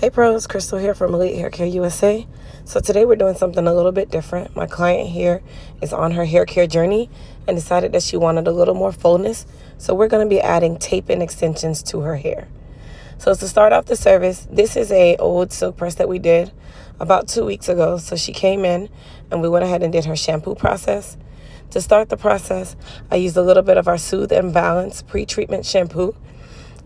Hey pros, Crystal here from Elite Hair Care USA. So today we're doing something a little bit different. My client here is on her hair care journey and decided that she wanted a little more fullness. So we're going to be adding tape-in extensions to her hair. So to start off the service, this is a old silk press that we did about 2 weeks ago. So she came in and we went ahead and did her shampoo process. To start the process, I used a little bit of our Soothe and Balance pre-treatment shampoo.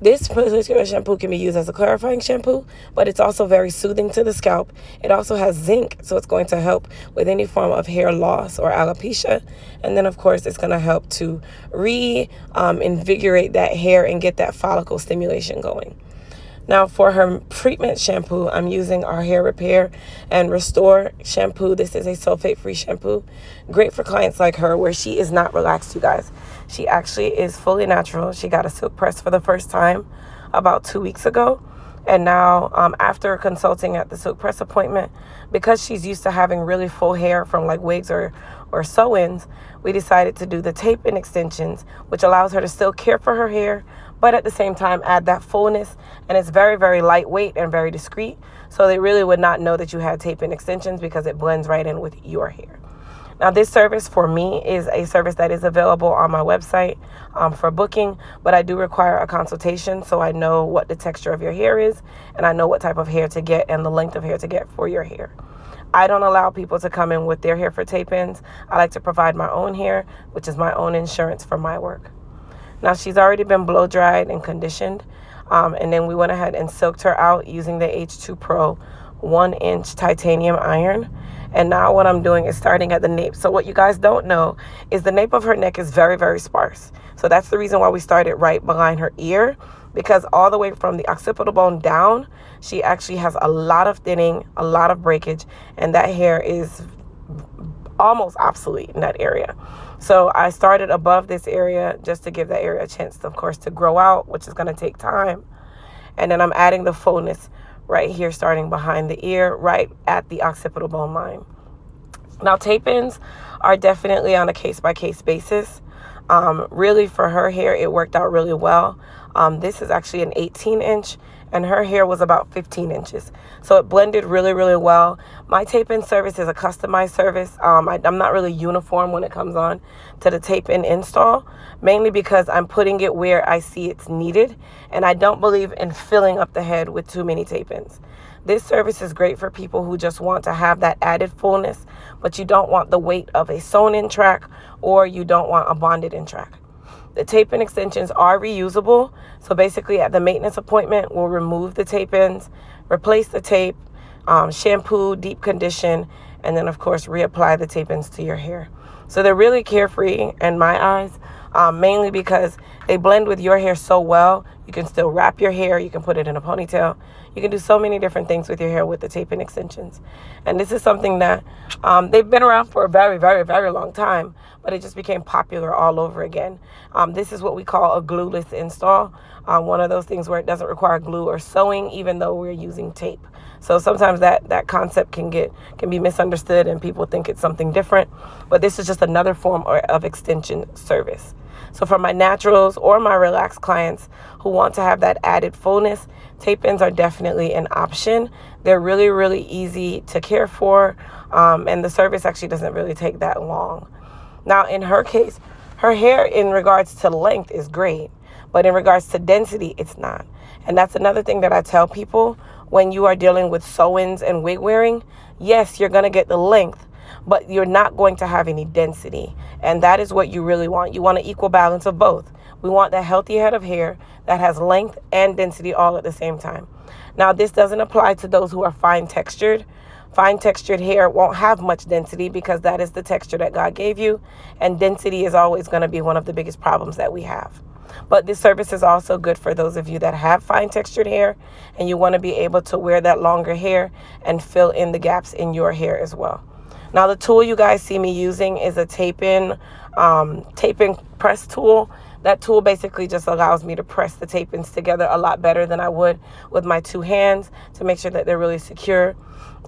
This particular shampoo can be used as a clarifying shampoo, but it's also very soothing to the scalp. It also has zinc, so it's going to help with any form of hair loss or alopecia. And then, of course, it's going to help to invigorate that hair and get that follicle stimulation going. Now, for her treatment shampoo, I'm using our Hair Repair and Restore shampoo. This is a sulfate-free shampoo. Great for clients like her where she is not relaxed, you guys. She actually is fully natural. She got a silk press for the first time about 2 weeks ago. And now, after consulting at the silk press appointment, because she's used to having really full hair from like wigs or sew-ins, we decided to do the tape-in extensions, which allows her to still care for her hair, but at the same time add that fullness. And it's very, very lightweight and very discreet. So they really would not know that you had tape-in extensions because it blends right in with your hair. Now, this service for me is a service that is available on my website for booking, but I do require a consultation so I know what the texture of your hair is and I know what type of hair to get and the length of hair to get for your hair. I don't allow people to come in with their hair for tape-ins. I like to provide my own hair, which is my own insurance for my work. Now, she's already been blow dried and conditioned, and then we went ahead and silked her out using the H2 Pro 1-inch titanium iron. And now what I'm doing is starting at the nape. So what you guys don't know is the nape of her neck is very, very sparse. So that's the reason why we started right behind her ear, because all the way from the occipital bone down, she actually has a lot of thinning, a lot of breakage, and that hair is almost obsolete in that area. So I started above this area just to give that area a chance, of course, to grow out, which is going to take time. And then I'm adding the fullness right here, starting behind the ear, right at the occipital bone line. Now, tape-ins are definitely on a case-by-case basis. Really, for her hair, it worked out really well. This is actually an 18-inch, and her hair was about 15 inches. So it blended really, really well. My tape-in service is a customized service. I'm not really uniform when it comes on to the tape-in install, mainly because I'm putting it where I see it's needed, and I don't believe in filling up the head with too many tape-ins. This service is great for people who just want to have that added fullness, but you don't want the weight of a sewn-in track, or you don't want a bonded-in track. The tape-in extensions are reusable. So basically at the maintenance appointment, we'll remove the tape-ins, replace the tape, shampoo, deep condition, and then of course reapply the tape-ins to your hair. So they're really carefree in my eyes, mainly because they blend with your hair so well. You can still wrap your hair. You can put it in a ponytail. You can do so many different things with your hair with the tape-in extensions. And this is something that they've been around for a very, very, very long time, but it just became popular all over again. This is what we call a glueless install. One of those things where it doesn't require glue or sewing, even though we're using tape. So sometimes that concept can be misunderstood and people think it's something different. But this is just another form of extension service. So for my naturals or my relaxed clients who want to have that added fullness, tape-ins are definitely an option. They're really, really easy to care for, and the service actually doesn't really take that long. Now, in her case, her hair in regards to length is great, but in regards to density, it's not. And that's another thing that I tell people when you are dealing with sew-ins and wig wearing. Yes, you're going to get the length, but you're not going to have any density. And that is what you really want. You want an equal balance of both. We want that healthy head of hair that has length and density all at the same time. Now, this doesn't apply to those who are fine textured. Fine textured hair won't have much density because that is the texture that God gave you. And density is always going to be one of the biggest problems that we have. But this service is also good for those of you that have fine textured hair and you want to be able to wear that longer hair and fill in the gaps in your hair as well. Now, the tool you guys see me using is a tape-in press tool. That tool basically just allows me to press the tape-ins together a lot better than I would with my two hands to make sure that they're really secure.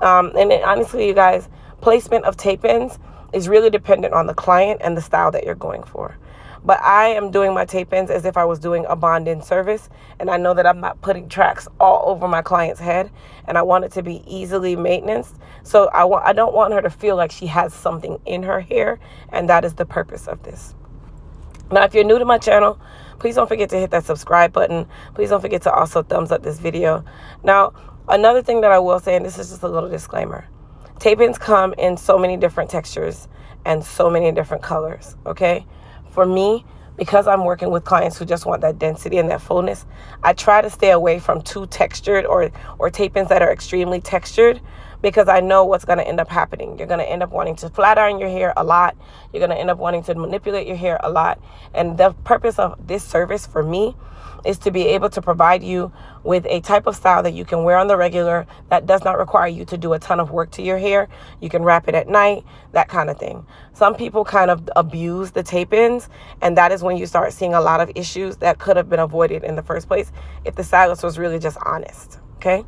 Honestly, you guys, placement of tape-ins is really dependent on the client and the style that you're going for. But I am doing my tape-ins as if I was doing a bond-in service, and I know that I'm not putting tracks all over my client's head, and I want it to be easily maintenance. So I don't want her to feel like she has something in her hair, and that is the purpose of this. Now, if you're new to my channel, please don't forget to hit that subscribe button. Please don't forget to also thumbs up this video. Now, another thing that I will say, and this is just a little disclaimer, tape-ins come in so many different textures and so many different colors, okay? For me, because I'm working with clients who just want that density and that fullness, I try to stay away from too textured or tape-ins that are extremely textured, because I know what's going to end up happening. You're going to end up wanting to flat iron your hair a lot. You're going to end up wanting to manipulate your hair a lot. And the purpose of this service for me is to be able to provide you with a type of style that you can wear on the regular that does not require you to do a ton of work to your hair. You can wrap it at night, that kind of thing. Some people kind of abuse the tape-ins, and that is when you start seeing a lot of issues that could have been avoided in the first place if the stylist was really just honest, okay?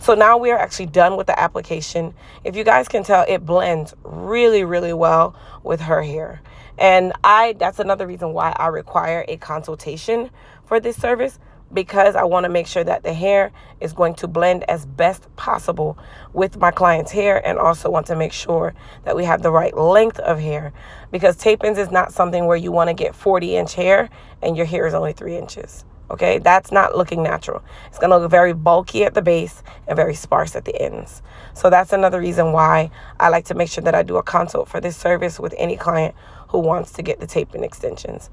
So now we are actually done with the application. If you guys can tell, it blends really, really well with her hair. And that's another reason why I require a consultation for this service, because I want to make sure that the hair is going to blend as best possible with my client's hair, and also want to make sure that we have the right length of hair, because tape-ins is not something where you want to get 40-inch hair and your hair is only 3 inches. Okay, that's not looking natural. It's going to look very bulky at the base and very sparse at the ends. So that's another reason why I like to make sure that I do a consult for this service with any client who wants to get the tape-in extensions.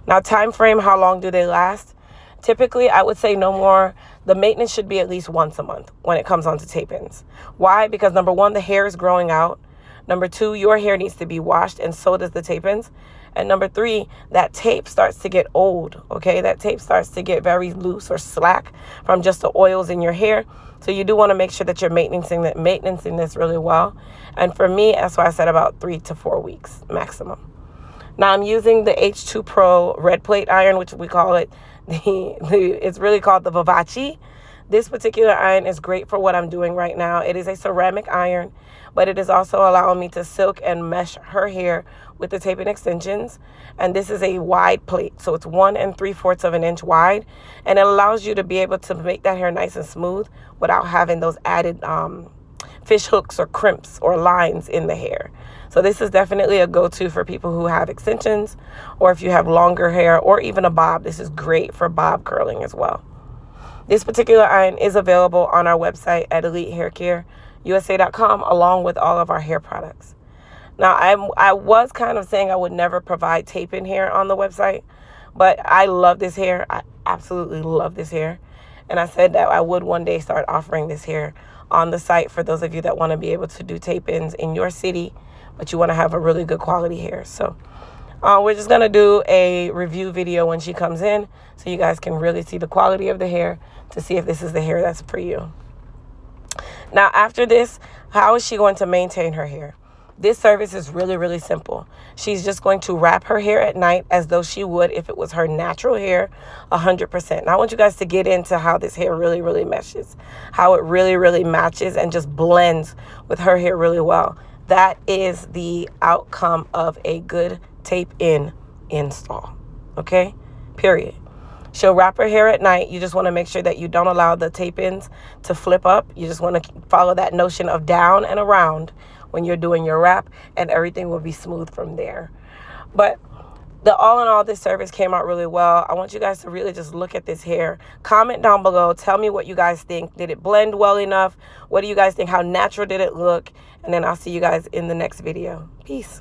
Now, time frame, how long do they last? Typically, I would say no more. The maintenance should be at least once a month when it comes onto tape-ins. Why? Because number one, the hair is growing out. Number two, your hair needs to be washed, and so does the tape-ins. And number three, that tape starts to get old, okay? That tape starts to get very loose or slack from just the oils in your hair. So you do want to make sure that you're maintaining this really well. And for me, that's why I said about 3 to 4 weeks maximum. Now I'm using the H2 Pro red plate iron, which we call it, it's really called the Vivace. This particular iron is great for what I'm doing right now. It is a ceramic iron, but it is also allowing me to silk and mesh her hair with the tape-in extensions. And this is a wide plate, so it's 1 3/4 of an inch wide, and it allows you to be able to make that hair nice and smooth without having those added fish hooks or crimps or lines in the hair. So this is definitely a go-to for people who have extensions, or if you have longer hair, or even a bob. This is great for bob curling as well. This particular iron is available on our website at EliteHairCareUSA.com, along with all of our hair products. Now, I was kind of saying I would never provide tape-in hair on the website, but I love this hair. I absolutely love this hair. And I said that I would one day start offering this hair on the site for those of you that want to be able to do tape-ins in your city, but you want to have a really good quality hair. So we're just going to do a review video when she comes in, so you guys can really see the quality of the hair to see if this is the hair that's for you. Now, after this, how is she going to maintain her hair? This service is really, really simple. She's just going to wrap her hair at night as though she would if it was her natural hair, 100%. Now, I want you guys to get into how this hair really, really meshes, how it really, really matches and just blends with her hair really well. That is the outcome of a good tape-in install, okay? Period. She'll wrap her hair at night. You just want to make sure that you don't allow the tape-ins to flip up. You just want to follow that notion of down and around when you're doing your wrap, and everything will be smooth from there. But all in all, this service came out really well. I want you guys to really just look at this hair. Comment down below. Tell me what you guys think. Did it blend well enough? What do you guys think? How natural did it look? And then I'll see you guys in the next video. Peace.